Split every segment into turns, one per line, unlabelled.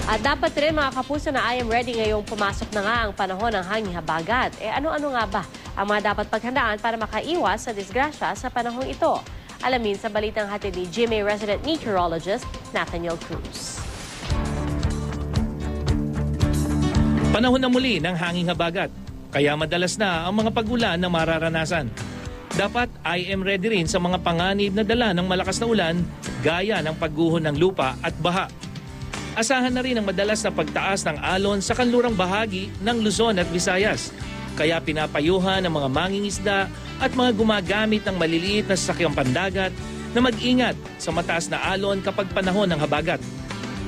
At dapat rin mga kapuso na I am ready ngayong pumasok na nga ang panahon ng hanging habagat. Ano-ano nga ba ang mga dapat paghandaan para makaiwas sa disgrasya sa panahong ito? Alamin sa balitang hatid ni GMA resident meteorologist Nathaniel Cruz.
Panahon na muli ng hanging habagat, kaya madalas na ang mga pag-ulan na mararanasan. Dapat I am ready rin sa mga panganib na dala ng malakas na ulan gaya ng pagguho ng lupa at baha. Asahan na rin ang madalas na pagtaas ng alon sa kanlurang bahagi ng Luzon at Visayas. Kaya pinapayuhan ng mga mangingisda at mga gumagamit ng maliliit na sasakyang pandagat na mag-ingat sa mataas na alon kapag panahon ng habagat.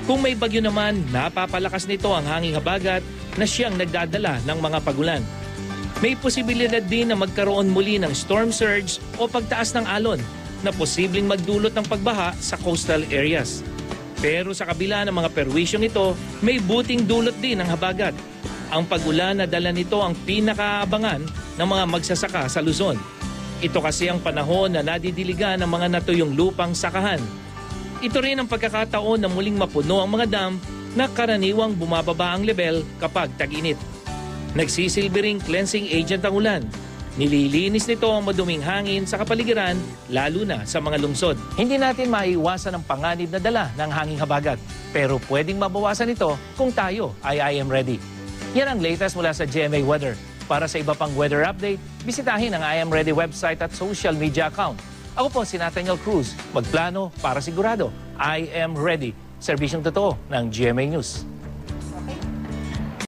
Kung may bagyo naman, napapalakas nito ang hanging habagat na siyang nagdadala ng mga pagulan. May posibilidad din na magkaroon muli ng storm surge o pagtaas ng alon na posibleng magdulot ng pagbaha sa coastal areas. Pero sa kabila ng mga perwisyong ito, may buting dulot din ang habagat. Ang pag-ulan na dala nito ang pinakaabangan ng mga magsasaka sa Luzon. Ito kasi ang panahon na nadidiligan ng mga natuyong lupang sakahan. Ito rin ang pagkakataon na muling mapuno ang mga dam na karaniwang bumababa ang level kapag tag-init. Nagsisilbi ring cleansing agent ang ulan. Nililinis nito ang maduming hangin sa kapaligiran, lalo na sa mga lungsod. Hindi natin maiiwasan ang panganib na dala ng hanging habagat, pero pwedeng mabawasan ito kung tayo ay I am ready. Yan ang latest mula sa GMA Weather. Para sa iba pang weather update, bisitahin ang I am ready website at social media account. Ako po si Nathaniel Cruz, magplano para sigurado. I am ready. Serbisyong totoo ng GMA News.